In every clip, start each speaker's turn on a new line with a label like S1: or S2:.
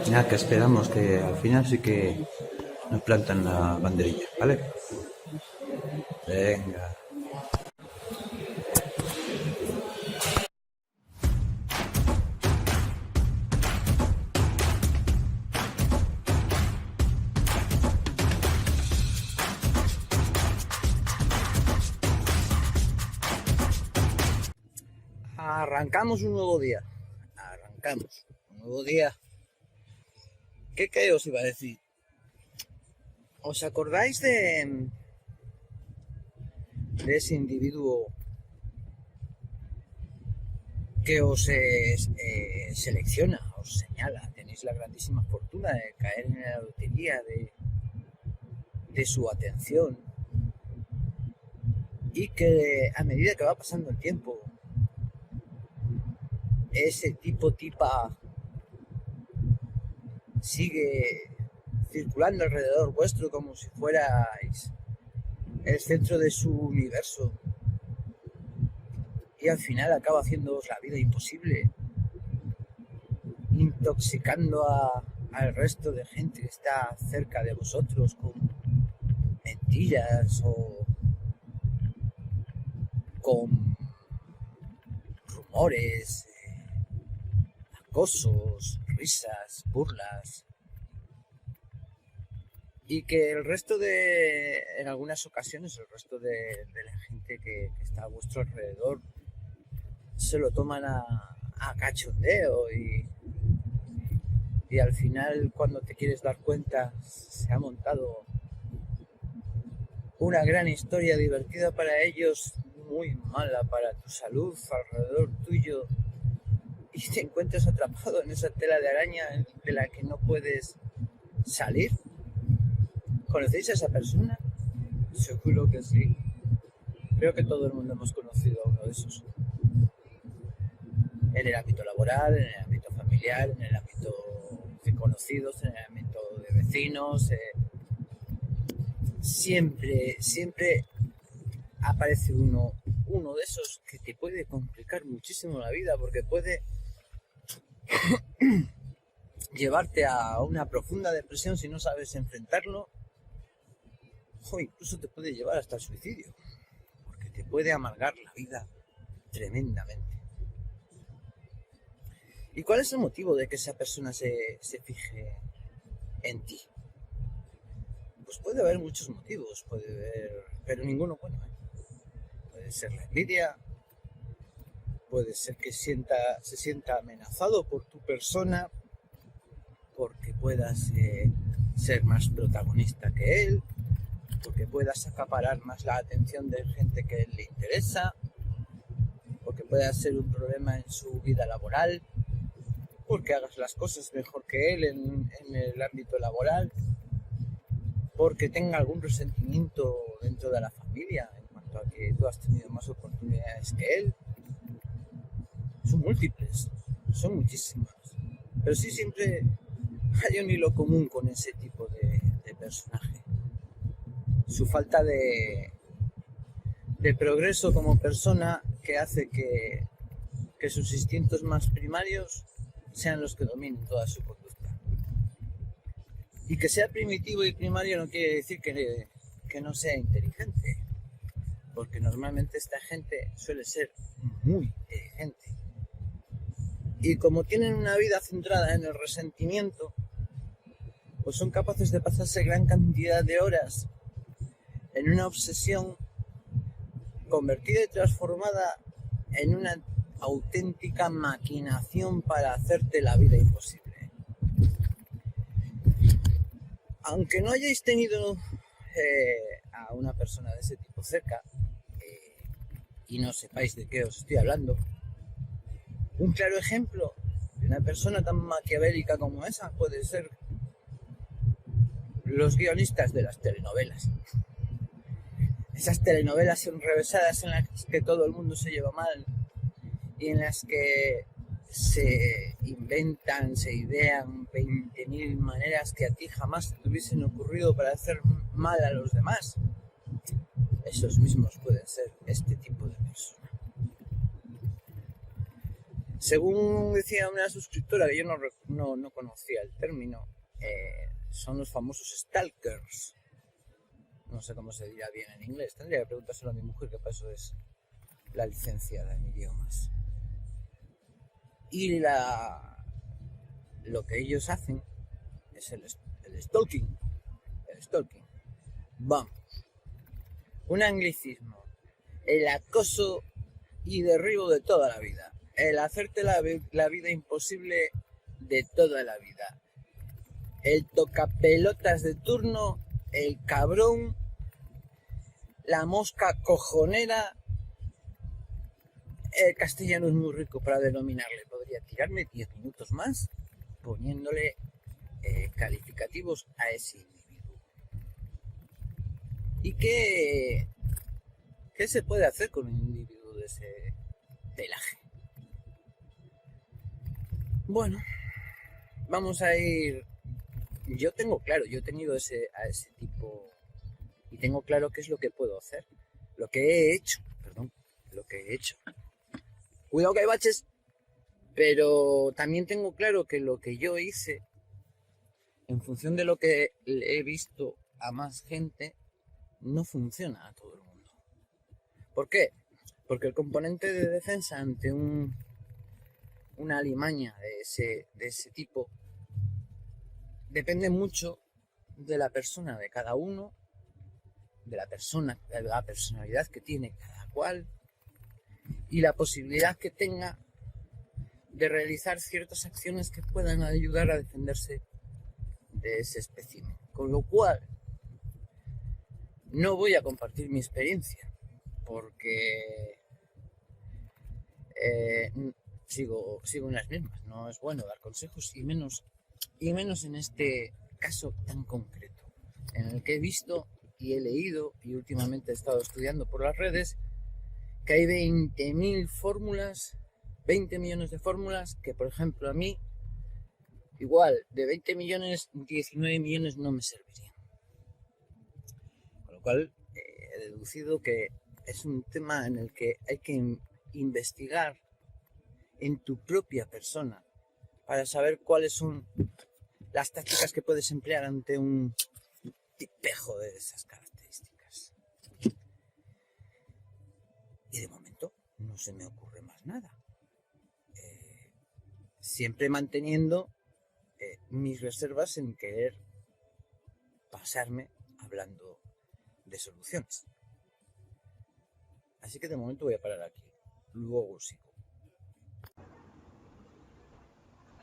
S1: Ya que esperamos que al final sí que nos plantan la banderilla, ¿vale? Venga.
S2: Arrancamos un nuevo día. Arrancamos un nuevo día. ¿Qué os iba a decir? ¿Os acordáis de ese individuo que os selecciona, os señala? Tenéis la grandísima fortuna de caer en la lotería de su atención y que a medida que va pasando el tiempo, ese tipa sigue circulando alrededor vuestro como si fuerais el centro de su universo y al final acaba haciéndoos la vida imposible, intoxicando al resto de gente que está cerca de vosotros con mentiras o con rumores, acosos, risas, burlas, y que el resto en algunas ocasiones, el resto de la gente que está a vuestro alrededor se lo toman a cachondeo y al final, cuando te quieres dar cuenta, se ha montado una gran historia divertida para ellos, muy mala para tu salud, alrededor tuyo, y te encuentras atrapado en esa tela de araña de la que no puedes salir. ¿Conocéis a esa persona? Seguro que sí. Creo que todo el mundo hemos conocido a uno de esos. En el ámbito laboral, en el ámbito familiar, en el ámbito de conocidos, en el ámbito de vecinos. Siempre aparece uno de esos que te puede complicar muchísimo la vida, porque puede llevarte a una profunda depresión si no sabes enfrentarlo, o incluso te puede llevar hasta el suicidio, porque te puede amargar la vida tremendamente. ¿Y cuál es el motivo de que esa persona se fije en ti? Pues puede haber muchos motivos, pero ninguno bueno. Puede ser la envidia, puede ser que se sienta amenazado por tu persona, porque puedas ser más protagonista que él, porque puedas acaparar más la atención de gente que a él le interesa, porque puedas ser un problema en su vida laboral, porque hagas las cosas mejor que él en el ámbito laboral, porque tenga algún resentimiento dentro de la familia en cuanto a que tú has tenido más oportunidades que él. Son múltiples, son muchísimas, pero sí siempre hay un hilo común con ese tipo de personaje: su falta de progreso como persona, que hace que sus instintos más primarios sean los que dominen toda su conducta. Y que sea primitivo y primario no quiere decir que no sea inteligente, porque normalmente esta gente suele ser muy inteligente. Y como tienen una vida centrada en el resentimiento, pues son capaces de pasarse gran cantidad de horas en una obsesión convertida y transformada en una auténtica maquinación para hacerte la vida imposible. Aunque no hayáis tenido a una persona de ese tipo cerca y no sepáis de qué os estoy hablando, un claro ejemplo de una persona tan maquiavélica como esa puede ser los guionistas de las telenovelas. Esas telenovelas enrevesadas en las que todo el mundo se lleva mal y en las que se inventan, se idean 20.000 maneras que a ti jamás te hubiesen ocurrido para hacer mal a los demás. Esos mismos pueden ser este tipo de personas. Según decía una suscriptora, que yo no conocía el término, son los famosos stalkers. No sé cómo se dirá bien en inglés. Tendría que preguntárselo a mi mujer, que para eso es la licenciada en idiomas. Y lo que ellos hacen es el stalking. El stalking. Vamos. Un anglicismo. El acoso y derribo de toda la vida. El hacerte la vida imposible de toda la vida. El tocapelotas de turno, el cabrón, la mosca cojonera. El castellano es muy rico para denominarle. Podría tirarme 10 minutos más poniéndole calificativos a ese individuo. ¿Y qué se puede hacer con un individuo de ese pelaje? Bueno, vamos a ir. Yo tengo claro, yo he tenido a ese tipo y tengo claro qué es lo que puedo hacer, lo que he hecho. Cuidado que hay baches, pero también tengo claro que lo que yo hice, en función de lo que he visto a más gente, no funciona a todo el mundo. ¿Por qué? Porque el componente de defensa ante una alimaña de ese tipo depende mucho de la persona, de cada uno, de la personalidad que tiene cada cual y la posibilidad que tenga de realizar ciertas acciones que puedan ayudar a defenderse de ese espécimen. Con lo cual, no voy a compartir mi experiencia, porque sigo en las mismas. No es bueno dar consejos, y menos en este caso tan concreto, en el que he visto y he leído y últimamente he estado estudiando por las redes que hay 20.000 fórmulas, 20 millones de fórmulas que, por ejemplo, a mí, igual, de 20 millones, 19 millones no me servirían. Con lo cual, he deducido que es un tema en el que hay que investigar en tu propia persona para saber cuáles son las tácticas que puedes emplear ante un tipejo de esas características. Y de momento no se me ocurre más nada. Siempre manteniendo mis reservas en querer pasarme hablando de soluciones. Así que de momento voy a parar aquí. Luego sigo.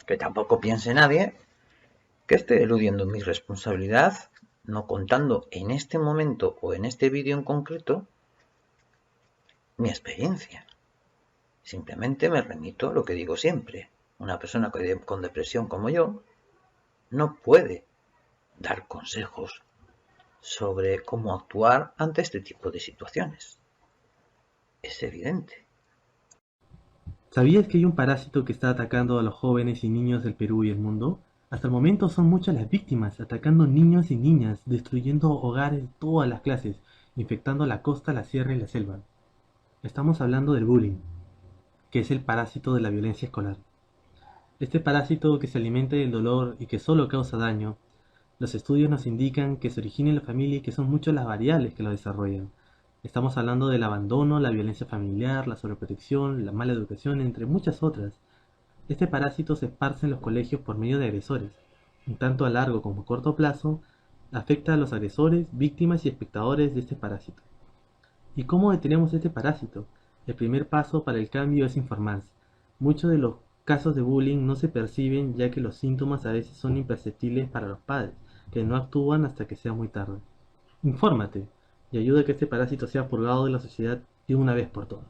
S1: Que tampoco piense nadie que esté eludiendo mi responsabilidad, no contando en este momento o en este vídeo en concreto mi experiencia. Simplemente me remito a lo que digo siempre. Una persona con depresión como yo no puede dar consejos sobre cómo actuar ante este tipo de situaciones. Es evidente.
S3: ¿Sabías que hay un parásito que está atacando a los jóvenes y niños del Perú y el mundo? Hasta el momento son muchas las víctimas, atacando niños y niñas, destruyendo hogares de todas las clases, infectando la costa, la sierra y la selva. Estamos hablando del bullying, que es el parásito de la violencia escolar. Este parásito que se alimenta del dolor y que solo causa daño, los estudios nos indican que se origina en la familia y que son muchas las variables que lo desarrollan. Estamos hablando del abandono, la violencia familiar, la sobreprotección, la mala educación, entre muchas otras. Este parásito se esparce en los colegios por medio de agresores. En tanto a largo como a corto plazo, afecta a los agresores, víctimas y espectadores de este parásito. ¿Y cómo detenemos este parásito? El primer paso para el cambio es informarse. Muchos de los casos de bullying no se perciben ya que los síntomas a veces son imperceptibles para los padres, que no actúan hasta que sea muy tarde. Infórmate y ayuda a que este parásito sea purgado de la sociedad de una vez por todas.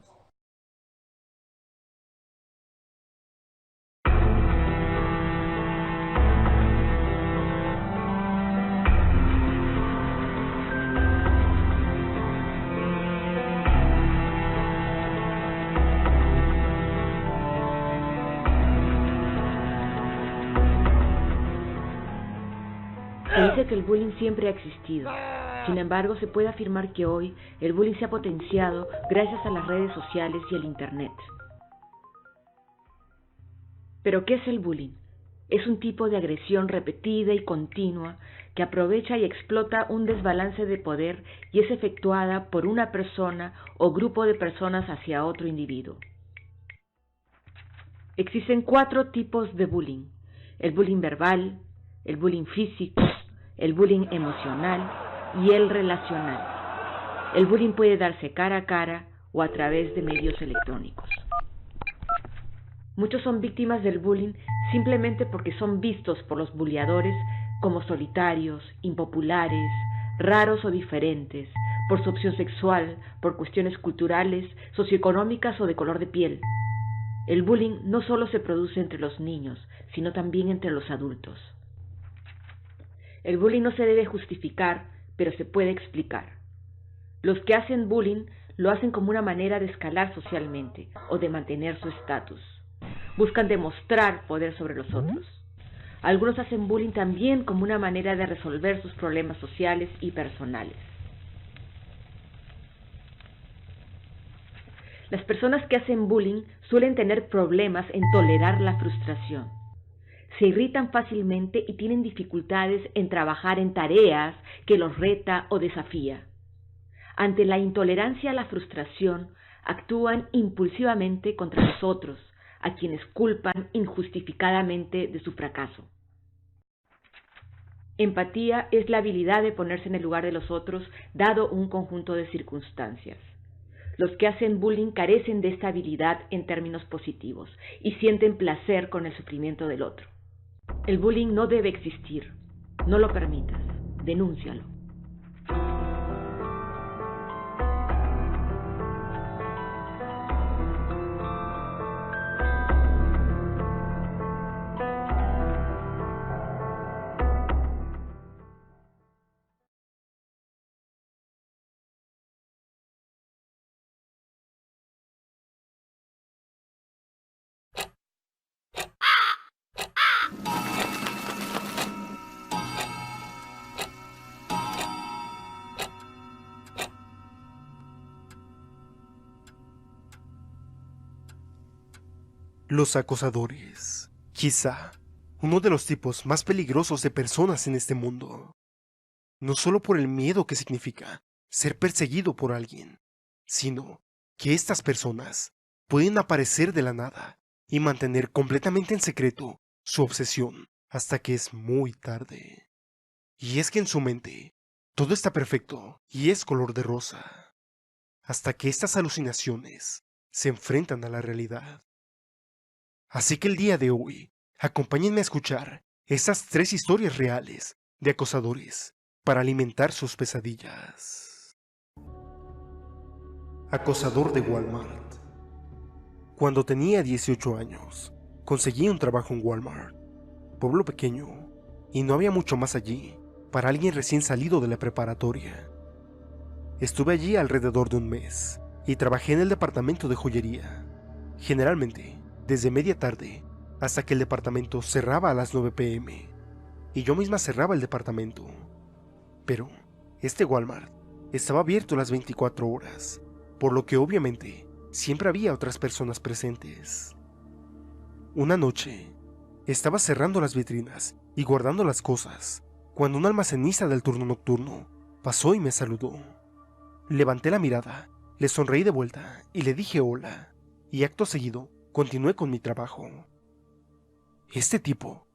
S4: Se dice que el bullying siempre ha existido. Sin embargo, se puede afirmar que hoy el bullying se ha potenciado gracias a las redes sociales y el internet. ¿Pero qué es el bullying? Es un tipo de agresión repetida y continua que aprovecha y explota un desbalance de poder y es efectuada por una persona o grupo de personas hacia otro individuo. Existen 4 tipos de bullying: el bullying verbal, el bullying físico, el bullying emocional y el relacional. El bullying puede darse cara a cara o a través de medios electrónicos. Muchos son víctimas del bullying simplemente porque son vistos por los bulleadores como solitarios, impopulares, raros o diferentes, por su opción sexual, por cuestiones culturales, socioeconómicas o de color de piel. El bullying no solo se produce entre los niños, sino también entre los adultos. El bullying no se debe justificar, pero se puede explicar. Los que hacen bullying lo hacen como una manera de escalar socialmente o de mantener su estatus. Buscan demostrar poder sobre los otros. Algunos hacen bullying también como una manera de resolver sus problemas sociales y personales. Las personas que hacen bullying suelen tener problemas en tolerar la frustración. Se irritan fácilmente y tienen dificultades en trabajar en tareas que los reta o desafía. Ante la intolerancia a la frustración, actúan impulsivamente contra los otros, a quienes culpan injustificadamente de su fracaso. Empatía es la habilidad de ponerse en el lugar de los otros, dado un conjunto de circunstancias. Los que hacen bullying carecen de esta habilidad en términos positivos y sienten placer con el sufrimiento del otro. El bullying no debe existir. No lo permitas. Denúncialo.
S5: Los acosadores, quizá uno de los tipos más peligrosos de personas en este mundo. No solo por el miedo que significa ser perseguido por alguien, sino que estas personas pueden aparecer de la nada y mantener completamente en secreto su obsesión hasta que es muy tarde. Y es que en su mente todo está perfecto y es color de rosa, hasta que estas alucinaciones se enfrentan a la realidad. Así que el día de hoy, acompáñenme a escuchar estas 3 historias reales de acosadores para alimentar sus pesadillas. Acosador de Walmart. Cuando tenía 18 años, conseguí un trabajo en Walmart, pueblo pequeño, y no había mucho más allí para alguien recién salido de la preparatoria. Estuve allí alrededor de un mes y trabajé en el departamento de joyería. Generalmente, desde media tarde hasta que el departamento cerraba a las 9 p.m. y yo misma cerraba el departamento. Pero este Walmart estaba abierto las 24 horas, por lo que obviamente siempre había otras personas presentes. Una noche, estaba cerrando las vitrinas y guardando las cosas, cuando un almacenista del turno nocturno pasó y me saludó. Levanté la mirada, le sonreí de vuelta y le dije hola, y acto seguido continué con mi trabajo. Este tipo,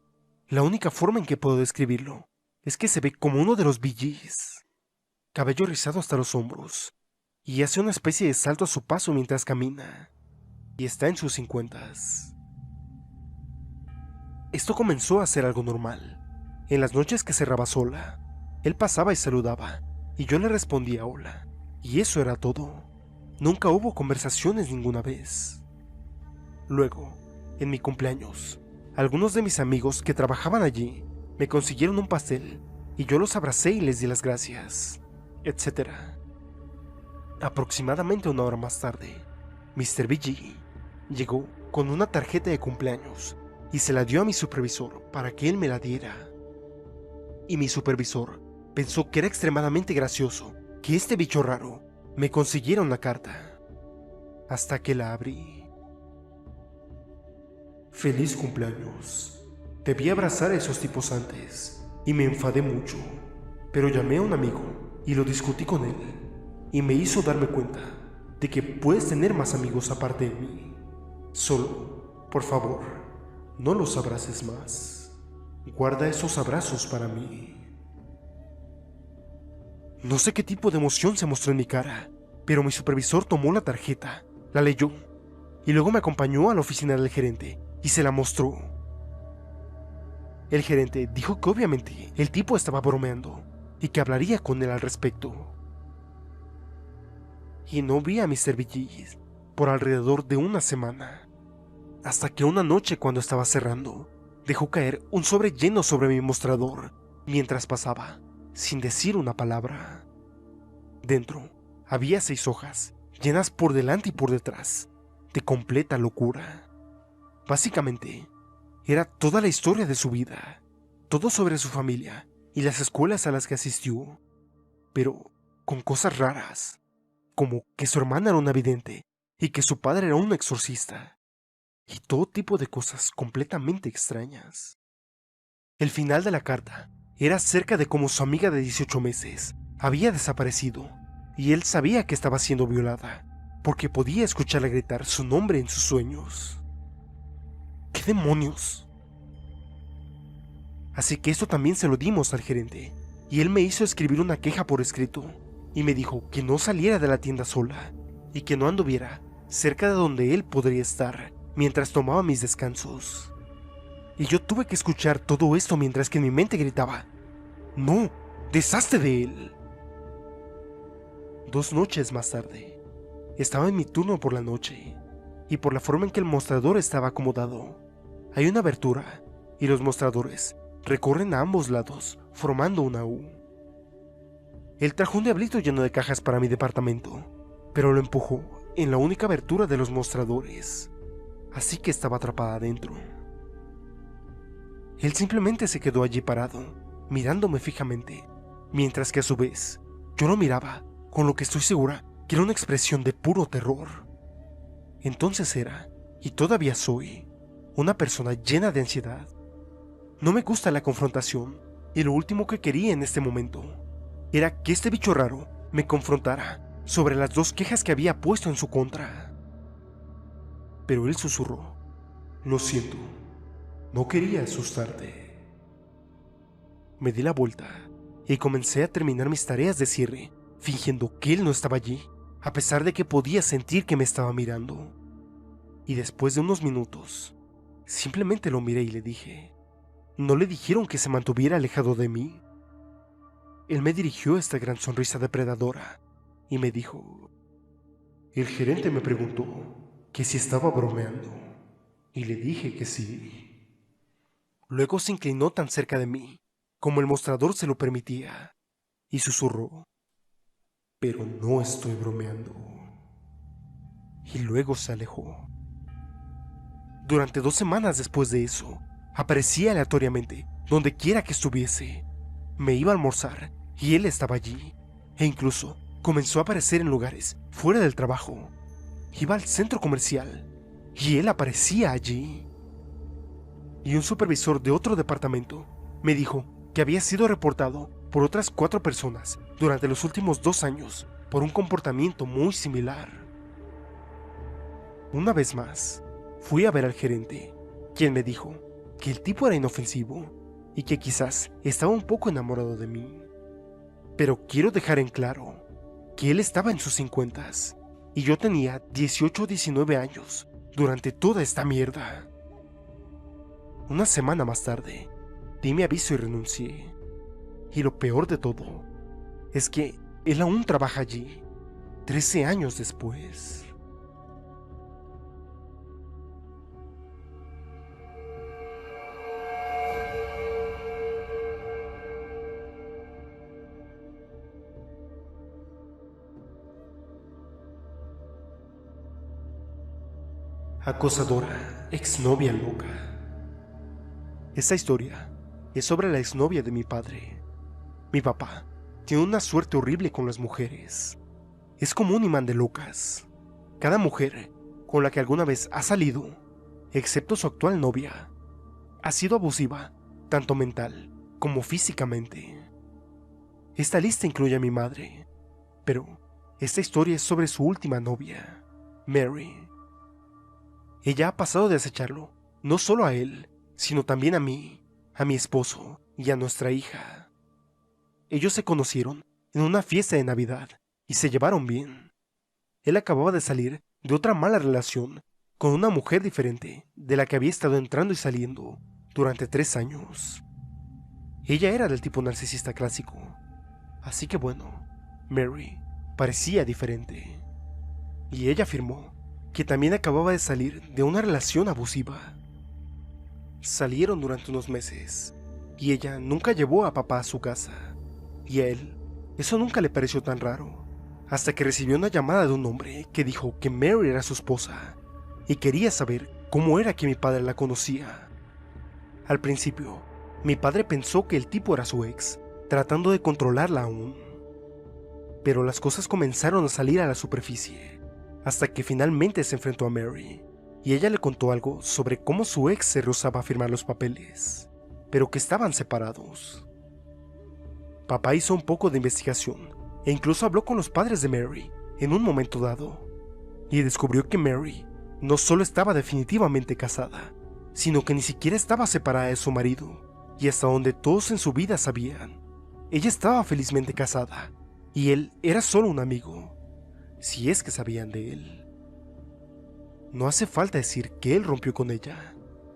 S5: la única forma en que puedo describirlo es que se ve como uno de los Bee Gees. Cabello rizado hasta los hombros, y hace una especie de salto a su paso mientras camina, y está en sus 50s. Esto comenzó a ser algo normal. En las noches que cerraba sola, él pasaba y saludaba, y yo le respondía hola, y eso era todo. Nunca hubo conversaciones ninguna vez. Luego, en mi cumpleaños, algunos de mis amigos que trabajaban allí me consiguieron un pastel y yo los abracé y les di las gracias, etc. Aproximadamente 1 hora más tarde, Mr. BG llegó con una tarjeta de cumpleaños y se la dio a mi supervisor para que él me la diera. Y mi supervisor pensó que era extremadamente gracioso que este bicho raro me consiguiera una carta, hasta que la abrí. Feliz cumpleaños. Debí abrazar a esos tipos antes y me enfadé mucho, pero llamé a un amigo y lo discutí con él y me hizo darme cuenta de que puedes tener más amigos aparte de mí. Solo, por favor, no los abraces más. Guarda esos abrazos para mí. No sé qué tipo de emoción se mostró en mi cara, pero mi supervisor tomó la tarjeta, la leyó y luego me acompañó a la oficina del gerente y se la mostró. El gerente dijo que obviamente el tipo estaba bromeando y que hablaría con él al respecto. Y no vi a Mr. Biggs por alrededor de una semana, hasta que una noche cuando estaba cerrando, dejó caer un sobre lleno sobre mi mostrador mientras pasaba, sin decir una palabra. Dentro había 6 hojas, llenas por delante y por detrás, de completa locura. Básicamente, era toda la historia de su vida, todo sobre su familia y las escuelas a las que asistió, pero con cosas raras, como que su hermana era una vidente y que su padre era un exorcista, y todo tipo de cosas completamente extrañas. El final de la carta era acerca de cómo su amiga de 18 meses había desaparecido y él sabía que estaba siendo violada porque podía escucharla gritar su nombre en sus sueños. ¿Qué demonios? Así que esto también se lo dimos al gerente y él me hizo escribir una queja por escrito y me dijo que no saliera de la tienda sola y que no anduviera cerca de donde él podría estar mientras tomaba mis descansos. Y yo tuve que escuchar todo esto mientras que en mi mente gritaba: ¡no! ¡Deshazte de él! 2 noches más tarde, estaba en mi turno por la noche, y por la forma en que el mostrador estaba acomodado, hay una abertura, y los mostradores recorren a ambos lados, formando una U. Él trajo un diablito lleno de cajas para mi departamento, pero lo empujó en la única abertura de los mostradores, así que estaba atrapada adentro. Él simplemente se quedó allí parado, mirándome fijamente, mientras que a su vez yo lo miraba con lo que estoy segura que era una expresión de puro terror. Entonces era, y todavía soy, una persona llena de ansiedad. No me gusta la confrontación, y lo último que quería en este momento era que este bicho raro me confrontara sobre las 2 quejas que había puesto en su contra. Pero él susurró: lo siento, no quería asustarte. Me di la vuelta y comencé a terminar mis tareas de cierre, fingiendo que él no estaba allí, a pesar de que podía sentir que me estaba mirando. Y después de unos minutos, simplemente lo miré y le dije: ¿no le dijeron que se mantuviera alejado de mí? Él me dirigió esta gran sonrisa depredadora y me dijo: el gerente me preguntó que si estaba bromeando, y le dije que sí. Luego se inclinó tan cerca de mí como el mostrador se lo permitía y susurró: pero no estoy bromeando. Y luego se alejó. Durante 2 semanas después de eso, aparecía aleatoriamente donde quiera que estuviese. Me iba a almorzar y él estaba allí, e incluso comenzó a aparecer en lugares fuera del trabajo. Iba al centro comercial y él aparecía allí. Y un supervisor de otro departamento me dijo que había sido reportado por otras 4 personas durante los últimos 2 años por un comportamiento muy similar. Una vez más, fui a ver al gerente, quien me dijo que el tipo era inofensivo y que quizás estaba un poco enamorado de mí. Pero quiero dejar en claro que él estaba en sus 50s y yo tenía 18 o 19 años durante toda esta mierda. Una semana más tarde, di mi aviso y renuncié. Y lo peor de todo es que él aún trabaja allí, 13 años después. Acosadora, exnovia loca. Esta historia es sobre la exnovia de mi padre. Mi papá tiene una suerte horrible con las mujeres. Es como un imán de locas. Cada mujer con la que alguna vez ha salido excepto su actual novia. Ha sido abusiva, tanto mental como físicamente. Esta lista incluye a mi madre, pero esta historia es sobre su última novia, Mary. Ella ha pasado de acecharlo, no solo a él, sino también a mí, a mi esposo y a nuestra hija. Ellos se conocieron en una fiesta de Navidad y se llevaron bien. Él acababa de salir de otra mala relación con una mujer diferente de la que había estado entrando y saliendo durante 3 años. Ella era del tipo narcisista clásico, así que bueno, Mary parecía diferente. Y ella afirmó que también acababa de salir de una relación abusiva. Salieron durante unos meses y ella nunca llevó a papá a su casa. Y a él, eso nunca le pareció tan raro, hasta que recibió una llamada de un hombre que dijo que Mary era su esposa y quería saber cómo era que mi padre la conocía. Al principio, mi padre pensó que el tipo era su ex, tratando de controlarla aún. Pero las cosas comenzaron a salir a la superficie, hasta que finalmente se enfrentó a Mary, y ella le contó algo sobre cómo su ex se rehusaba a firmar los papeles, pero que estaban separados. Papá hizo un poco de investigación, e incluso habló con los padres de Mary en un momento dado, y descubrió que Mary no solo estaba definitivamente casada, sino que ni siquiera estaba separada de su marido, y hasta donde todos en su vida sabían, ella estaba felizmente casada, y él era solo un amigo, si es que sabían de él. No hace falta decir que él rompió con ella,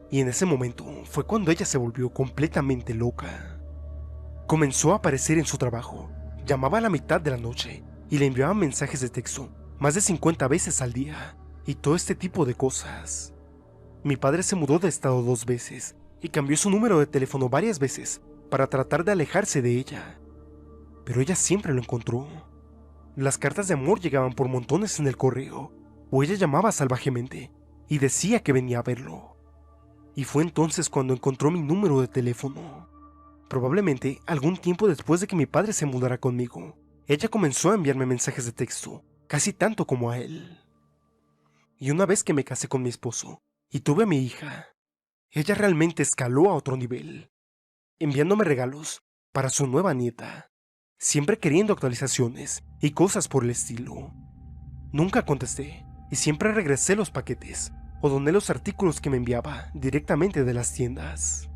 S5: y en ese momento fue cuando ella se volvió completamente loca. Comenzó a aparecer en su trabajo, llamaba a la mitad de la noche y le enviaba mensajes de texto más de 50 veces al día, y todo este tipo de cosas. Mi padre se mudó de estado 2 veces y cambió su número de teléfono varias veces para tratar de alejarse de ella, pero ella siempre lo encontró. Las cartas de amor llegaban por montones en el correo, o ella llamaba salvajemente y decía que venía a verlo. Y fue entonces cuando encontró mi número de teléfono. Probablemente algún tiempo después de que mi padre se mudara conmigo, ella comenzó a enviarme mensajes de texto, casi tanto como a él. Y una vez que me casé con mi esposo y tuve a mi hija, ella realmente escaló a otro nivel, enviándome regalos para su nueva nieta, siempre queriendo actualizaciones y cosas por el estilo. Nunca contesté y siempre regresé los paquetes o doné los artículos que me enviaba directamente de las tiendas.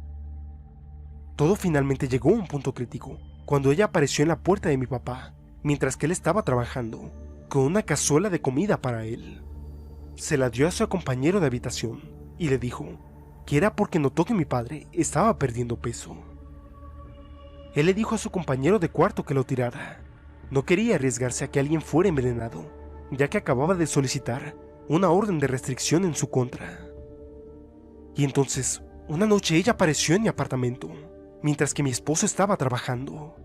S5: Todo finalmente llegó a un punto crítico cuando ella apareció en la puerta de mi papá mientras que él estaba trabajando con una cazuela de comida para él. Se la dio a su compañero de habitación y le dijo que era porque notó que mi padre estaba perdiendo peso. Él le dijo a su compañero de cuarto que lo tirara. No quería arriesgarse a que alguien fuera envenenado, ya que acababa de solicitar una orden de restricción en su contra. Y entonces, una noche ella apareció en mi apartamento, mientras que mi esposo estaba trabajando.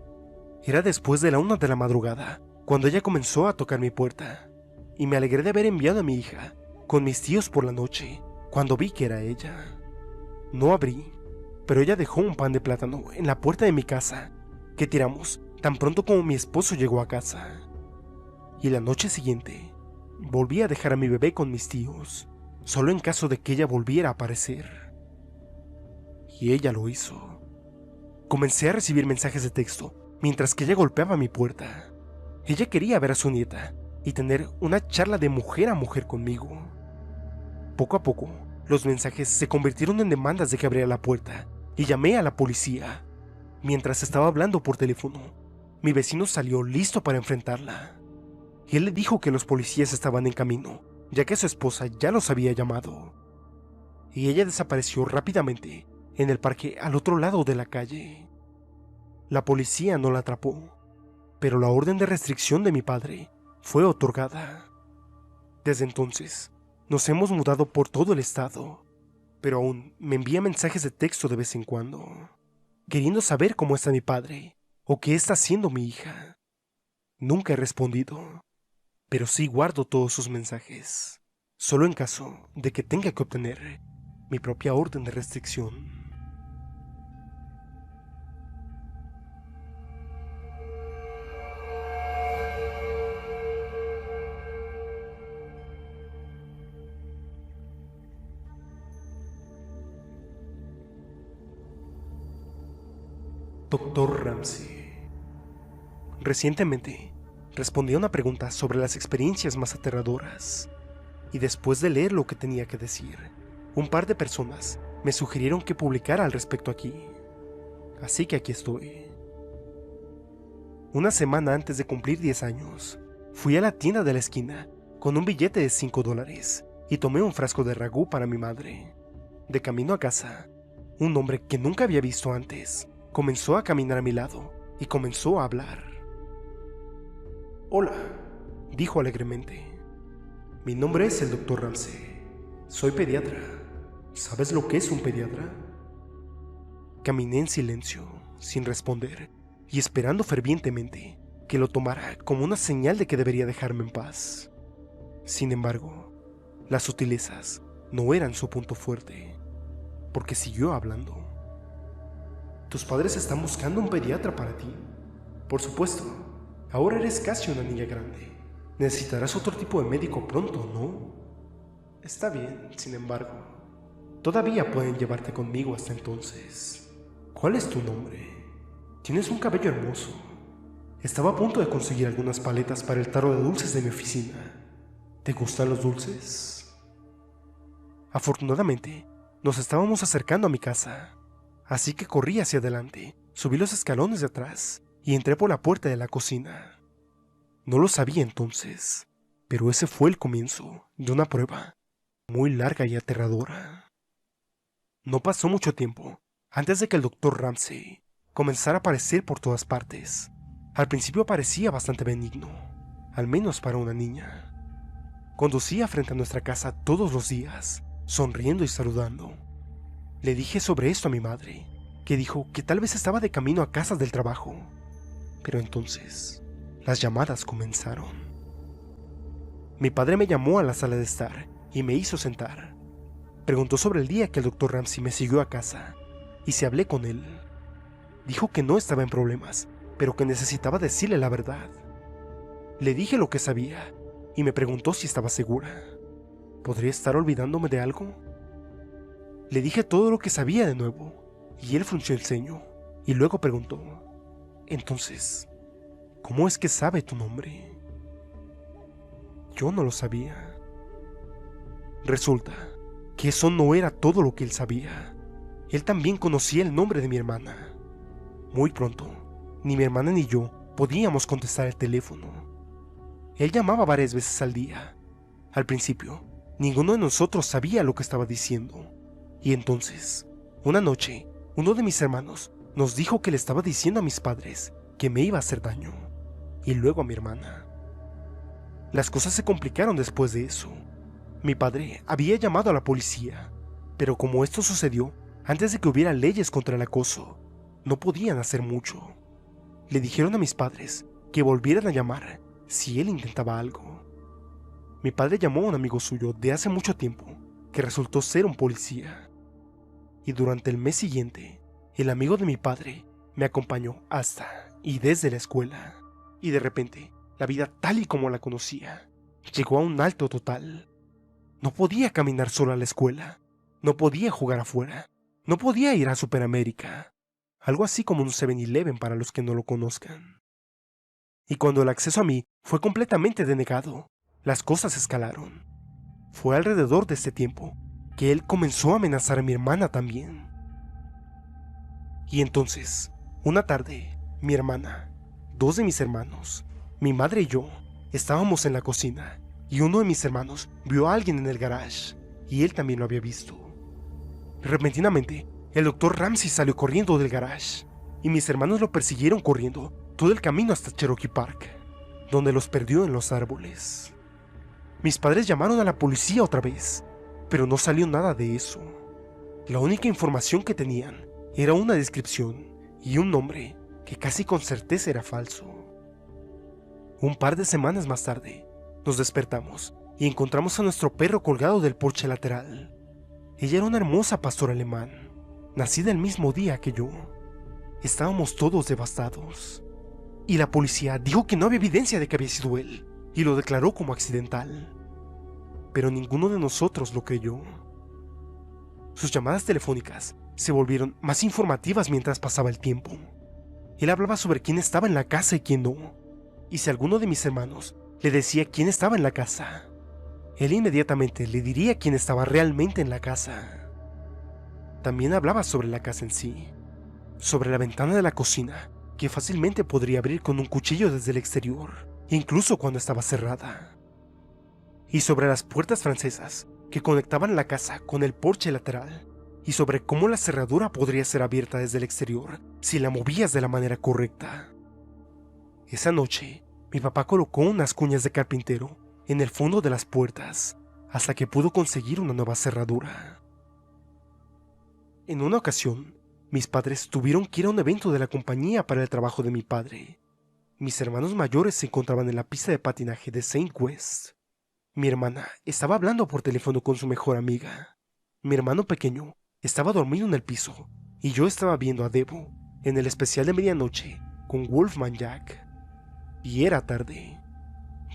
S5: Era después de la 1 de la madrugada, cuando ella comenzó a tocar mi puerta, y me alegré de haber enviado a mi hija con mis tíos por la noche, cuando vi que era ella. No abrí, pero ella dejó un pan de plátano en la puerta de mi casa, que tiramos tan pronto como mi esposo llegó a casa. Y la noche siguiente, volví a dejar a mi bebé con mis tíos, solo en caso de que ella volviera a aparecer. Y ella lo hizo. Comencé a recibir mensajes de texto mientras que ella golpeaba mi puerta. Ella quería ver a su nieta y tener una charla de mujer a mujer conmigo. Poco a poco, los mensajes se convirtieron en demandas de que abriera la puerta y llamé a la policía. Mientras estaba hablando por teléfono, mi vecino salió listo para enfrentarla. Y él le dijo que los policías estaban en camino, ya que su esposa ya los había llamado. Y ella desapareció rápidamente en el parque al otro lado de la calle. La policía no la atrapó, pero la orden de restricción de mi padre fue otorgada. Desde entonces, nos hemos mudado por todo el estado, pero aún me envía mensajes de texto de vez en cuando, queriendo saber cómo está mi padre o qué está haciendo mi hija. Nunca he respondido, pero sí guardo todos sus mensajes, solo en caso de que tenga que obtener mi propia orden de restricción. Dr. Ramsey. Recientemente respondí a una pregunta sobre las experiencias más aterradoras, y después de leer lo que tenía que decir, un par de personas me sugirieron que publicara al respecto aquí. Así que aquí estoy. Una semana antes de cumplir 10 años, fui a la tienda de la esquina con un billete de $5 y tomé un frasco de ragú para mi madre. De camino a casa, un hombre que nunca había visto antes comenzó a caminar a mi lado y comenzó a hablar. «Hola», dijo alegremente. «Mi nombre es el Dr. Ramsey. Soy pediatra. ¿Sabes lo que es un pediatra?». Caminé en silencio, sin responder, y esperando fervientemente que lo tomara como una señal de que debería dejarme en paz. Sin embargo, las sutilezas no eran su punto fuerte, porque siguió hablando. «Tus padres están buscando un pediatra para ti. Por supuesto, ahora eres casi una niña grande. Necesitarás otro tipo de médico pronto, ¿no? Está bien, sin embargo. Todavía pueden llevarte conmigo hasta entonces. ¿Cuál es tu nombre? Tienes un cabello hermoso. Estaba a punto de conseguir algunas paletas para el tarro de dulces de mi oficina. ¿Te gustan los dulces?». Afortunadamente, nos estábamos acercando a mi casa, así que corrí hacia adelante, subí los escalones de atrás y entré por la puerta de la cocina. No lo sabía entonces, pero ese fue el comienzo de una prueba muy larga y aterradora. No pasó mucho tiempo antes de que el Dr. Ramsey comenzara a aparecer por todas partes. Al principio parecía bastante benigno, al menos para una niña. Conducía frente a nuestra casa todos los días, sonriendo y saludando. Le dije sobre esto a mi madre, que dijo que tal vez estaba de camino a casa del trabajo. Pero entonces, las llamadas comenzaron. Mi padre me llamó a la sala de estar y me hizo sentar. Preguntó sobre el día que el Dr. Ramsey me siguió a casa, y si hablé con él. Dijo que no estaba en problemas, pero que necesitaba decirle la verdad. Le dije lo que sabía, y me preguntó si estaba segura. ¿Podría estar olvidándome de algo? Le dije todo lo que sabía de nuevo, y él frunció el ceño, y luego preguntó: «Entonces, ¿cómo es que sabe tu nombre?». Yo no lo sabía. Resulta que eso no era todo lo que él sabía. Él también conocía el nombre de mi hermana. Muy pronto, ni mi hermana ni yo podíamos contestar el teléfono. Él llamaba varias veces al día. Al principio, ninguno de nosotros sabía lo que estaba diciendo. Y entonces, una noche, uno de mis hermanos nos dijo que le estaba diciendo a mis padres que me iba a hacer daño, y luego a mi hermana. Las cosas se complicaron después de eso. Mi padre había llamado a la policía, pero como esto sucedió antes de que hubiera leyes contra el acoso, no podían hacer mucho. Le dijeron a mis padres que volvieran a llamar si él intentaba algo. Mi padre llamó a un amigo suyo de hace mucho tiempo, que resultó ser un policía. Y durante el mes siguiente, el amigo de mi padre me acompañó hasta y desde la escuela. Y de repente, la vida tal y como la conocía llegó a un alto total. No podía caminar solo a la escuela, no podía jugar afuera, no podía ir a Superamérica, algo así como un 7-Eleven para los que no lo conozcan. Y cuando el acceso a mí fue completamente denegado, las cosas escalaron. Fue alrededor de este tiempo que él comenzó a amenazar a mi hermana también. Y entonces, una tarde, mi hermana, dos de mis hermanos, mi madre y yo estábamos en la cocina y uno de mis hermanos vio a alguien en el garage y él también lo había visto. Repentinamente, el Dr. Ramsey salió corriendo del garage y mis hermanos lo persiguieron corriendo todo el camino hasta Cherokee Park, donde los perdió en los árboles. Mis padres llamaron a la policía otra vez, pero no salió nada de eso. La única información que tenían era una descripción y un nombre que casi con certeza era falso. Un par de semanas más tarde, nos despertamos y encontramos a nuestro perro colgado del porche lateral. Ella era una hermosa pastora alemán, nacida el mismo día que yo. Estábamos todos devastados. Y la policía dijo que no había evidencia de que había sido él, y lo declaró como accidental. Pero ninguno de nosotros lo creyó. Sus llamadas telefónicas se volvieron más informativas mientras pasaba el tiempo. Él hablaba sobre quién estaba en la casa y quién no, y si alguno de mis hermanos le decía quién estaba en la casa, él inmediatamente le diría quién estaba realmente en la casa. También hablaba sobre la casa en sí, sobre la ventana de la cocina, que fácilmente podría abrir con un cuchillo desde el exterior, incluso cuando estaba cerrada. Y sobre las puertas francesas que conectaban la casa con el porche lateral, y sobre cómo la cerradura podría ser abierta desde el exterior si la movías de la manera correcta. Esa noche, mi papá colocó unas cuñas de carpintero en el fondo de las puertas hasta que pudo conseguir una nueva cerradura. En una ocasión, mis padres tuvieron que ir a un evento de la compañía para el trabajo de mi padre. Mis hermanos mayores se encontraban en la pista de patinaje de St. West. Mi hermana estaba hablando por teléfono con su mejor amiga. Mi hermano pequeño estaba dormido en el piso y yo estaba viendo a Debo en el especial de medianoche con Wolfman Jack. Y era tarde.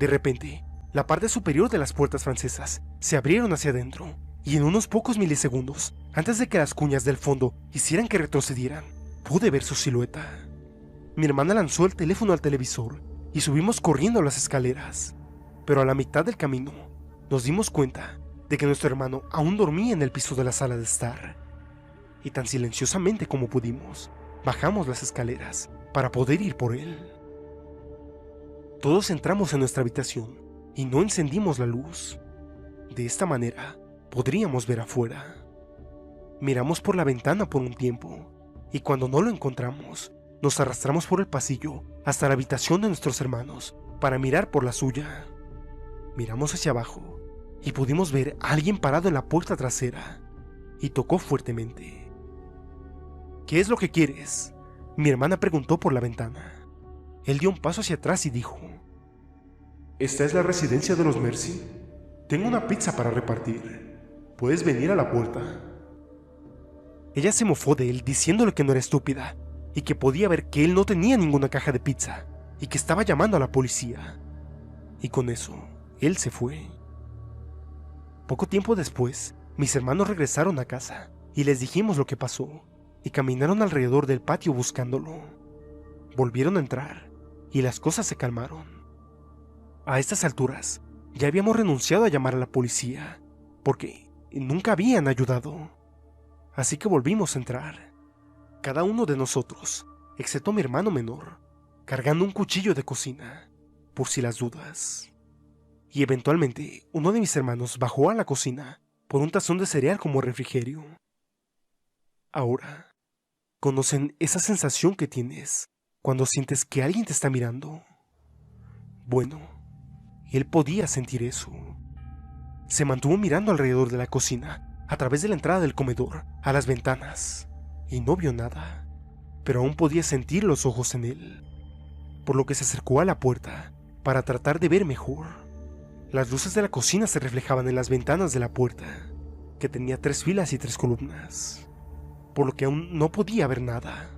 S5: De repente, la parte superior de las puertas francesas se abrieron hacia adentro y en unos pocos milisegundos, antes de que las cuñas del fondo hicieran que retrocedieran, pude ver su silueta. Mi hermana lanzó el teléfono al televisor y subimos corriendo las escaleras, pero a la mitad del camino nos dimos cuenta de que nuestro hermano aún dormía en el piso de la sala de estar. Y tan silenciosamente como pudimos, bajamos las escaleras para poder ir por él. Todos entramos en nuestra habitación y no encendimos la luz. De esta manera, podríamos ver afuera. Miramos por la ventana por un tiempo, y cuando no lo encontramos, nos arrastramos por el pasillo hasta la habitación de nuestros hermanos para mirar por la suya. Miramos hacia abajo y pudimos ver a alguien parado en la puerta trasera, y tocó fuertemente. ¿Qué es lo que quieres?, mi hermana preguntó por la ventana. Él dio un paso hacia atrás y dijo:
S6: ¿Esta es la residencia de los Mercy? Tengo una pizza para repartir. ¿Puedes venir a la puerta?
S5: Ella se mofó de él diciéndole que no era estúpida y que podía ver que él no tenía ninguna caja de pizza y que estaba llamando a la policía. Y con eso, él se fue. Poco tiempo después, mis hermanos regresaron a casa y les dijimos lo que pasó y caminaron alrededor del patio buscándolo. Volvieron a entrar y las cosas se calmaron. A estas alturas, ya habíamos renunciado a llamar a la policía porque nunca habían ayudado. Así que volvimos a entrar. Cada uno de nosotros, excepto mi hermano menor, cargando un cuchillo de cocina, por si las dudas. Y eventualmente, uno de mis hermanos bajó a la cocina por un tazón de cereal como refrigerio. Ahora, ¿conocen esa sensación que tienes cuando sientes que alguien te está mirando? Bueno, él podía sentir eso. Se mantuvo mirando alrededor de la cocina, a través de la entrada del comedor, a las ventanas, y no vio nada, pero aún podía sentir los ojos en él, por lo que se acercó a la puerta para tratar de ver mejor. Las luces de la cocina se reflejaban en las ventanas de la puerta, que tenía 3 filas y 3 columnas, por lo que aún no podía ver nada.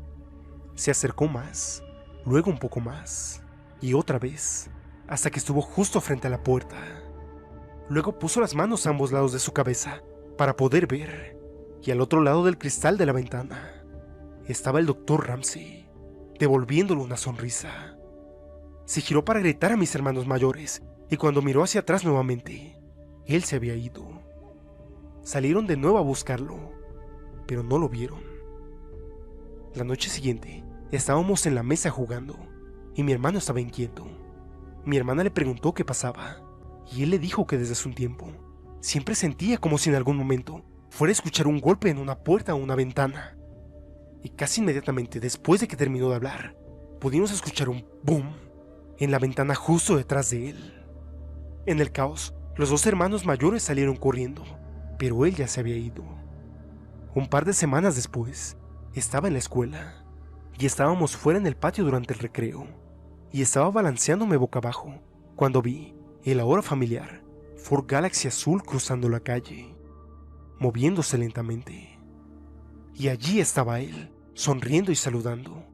S5: Se acercó más, luego un poco más, y otra vez, hasta que estuvo justo frente a la puerta. Luego puso las manos a ambos lados de su cabeza para poder ver, y al otro lado del cristal de la ventana estaba el Dr. Ramsey, devolviéndole una sonrisa. Se giró para gritar a mis hermanos mayores, y cuando miró hacia atrás nuevamente, él se había ido. Salieron de nuevo a buscarlo, pero no lo vieron. La noche siguiente, estábamos en la mesa jugando, y mi hermano estaba inquieto. Mi hermana le preguntó qué pasaba, y él le dijo que desde hace un tiempo siempre sentía como si en algún momento fuera a escuchar un golpe en una puerta o una ventana. Y casi inmediatamente después de que terminó de hablar, pudimos escuchar un boom en la ventana justo detrás de él. En el caos, los 2 hermanos mayores salieron corriendo, pero él ya se había ido. Un par de semanas después, estaba en la escuela, y estábamos fuera en el patio durante el recreo, y estaba balanceándome boca abajo, cuando vi el ahora familiar Ford Galaxy azul cruzando la calle, moviéndose lentamente. Y allí estaba él, sonriendo y saludando.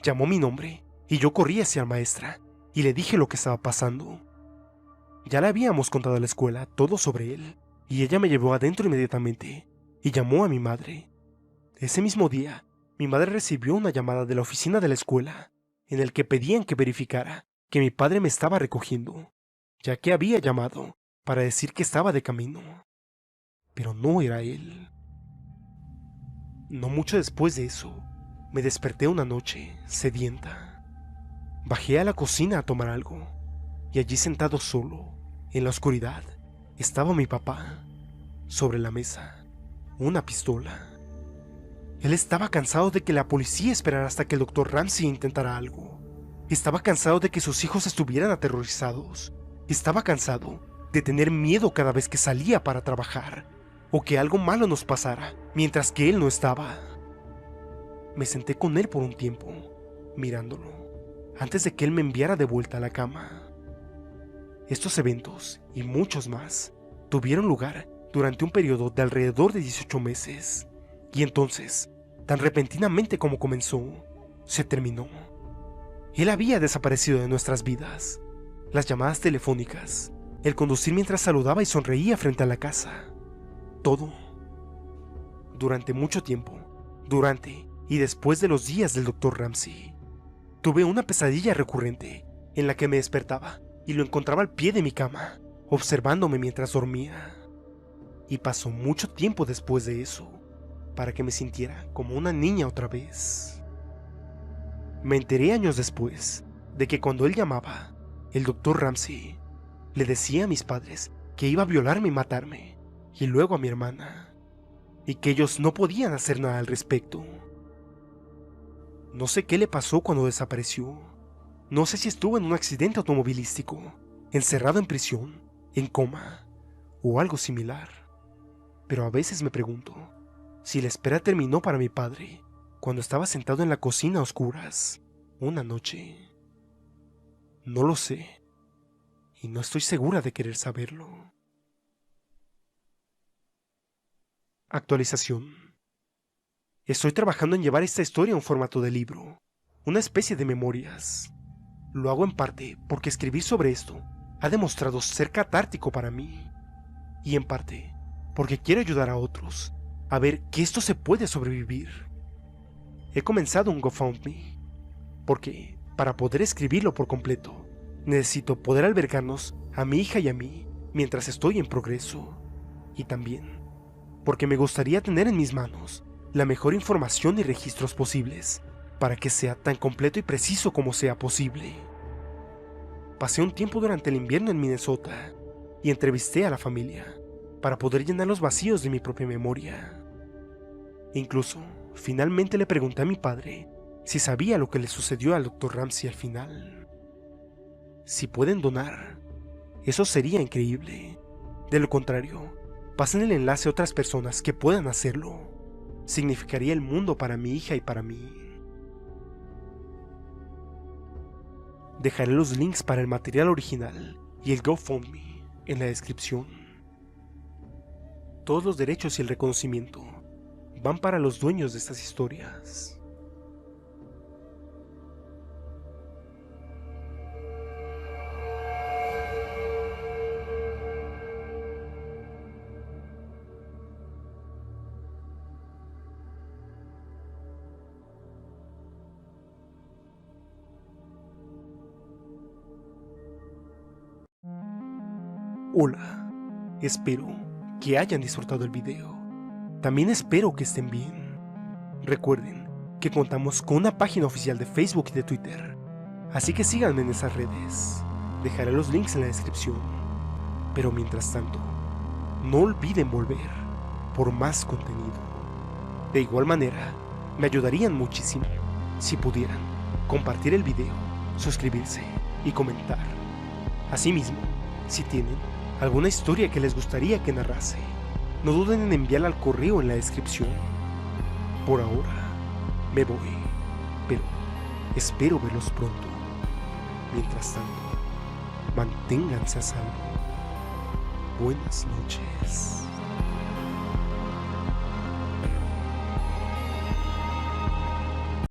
S5: Llamó mi nombre, y yo corrí hacia la maestra, y le dije lo que estaba pasando. Ya le habíamos contado a la escuela todo sobre él, y ella me llevó adentro inmediatamente, y llamó a mi madre. Ese mismo día, mi madre recibió una llamada de la oficina de la escuela en el que pedían que verificara que mi padre me estaba recogiendo, ya que había llamado para decir que estaba de camino. Pero no era él. No mucho después de eso, me desperté una noche, sedienta. Bajé a la cocina a tomar algo, y allí sentado solo, en la oscuridad, estaba mi papá. Sobre la mesa, una pistola. Él estaba cansado de que la policía esperara hasta que el Dr. Ramsey intentara algo. Estaba cansado de que sus hijos estuvieran aterrorizados. Estaba cansado de tener miedo cada vez que salía para trabajar, o que algo malo nos pasara mientras que él no estaba. Me senté con él por un tiempo, mirándolo, antes de que él me enviara de vuelta a la cama. Estos eventos, y muchos más, tuvieron lugar durante un periodo de alrededor de 18 meses, y entonces, tan repentinamente como comenzó, se terminó. Él había desaparecido de nuestras vidas. Las llamadas telefónicas, el conducir mientras saludaba y sonreía frente a la casa. Todo. Durante mucho tiempo, durante y después de los días del Dr. Ramsey, tuve una pesadilla recurrente en la que me despertaba y lo encontraba al pie de mi cama, observándome mientras dormía. Y pasó mucho tiempo después de eso para que me sintiera como una niña otra vez. Me enteré años después de que cuando él llamaba, el Dr. Ramsey le decía a mis padres que iba a violarme y matarme, y luego a mi hermana, y que ellos no podían hacer nada al respecto. No sé qué le pasó cuando desapareció. No sé si estuvo en un accidente automovilístico, encerrado en prisión, en coma, o algo similar. Pero a veces me pregunto si la espera terminó para mi padre cuando estaba sentado en la cocina a oscuras, una noche. No lo sé, y no estoy segura de querer saberlo. Actualización. Estoy trabajando en llevar esta historia a un formato de libro, una especie de memorias. Lo hago en parte porque escribir sobre esto ha demostrado ser catártico para mí, y en parte porque quiero ayudar a otros a ver que esto se puede sobrevivir. He comenzado un GoFundMe, porque para poder escribirlo por completo, necesito poder albergarnos a mi hija y a mí mientras estoy en progreso, y también porque me gustaría tener en mis manos la mejor información y registros posibles para que sea tan completo y preciso como sea posible. Pasé un tiempo durante el invierno en Minnesota y entrevisté a la familia para poder llenar los vacíos de mi propia memoria. Incluso, finalmente le pregunté a mi padre si sabía lo que le sucedió al Dr. Ramsey al final. Si pueden donar, eso sería increíble. De lo contrario, pasen el enlace a otras personas que puedan hacerlo. Significaría el mundo para mi hija y para mí. Dejaré los links para el material original y el GoFundMe en la descripción. Todos los derechos y el reconocimiento van para los dueños de estas historias. Hola, espero que hayan disfrutado el video. También espero que estén bien. Recuerden que contamos con una página oficial de Facebook y de Twitter, así que síganme en esas redes. Dejaré los links en la descripción. Pero mientras tanto, no olviden volver por más contenido. De igual manera, me ayudarían muchísimo si pudieran compartir el video, suscribirse y comentar. Asimismo, si tienen alguna historia que les gustaría que narrase, no duden en enviarla al correo en la descripción. Por ahora, me voy, pero espero verlos pronto. Mientras tanto, manténganse a salvo. Buenas noches.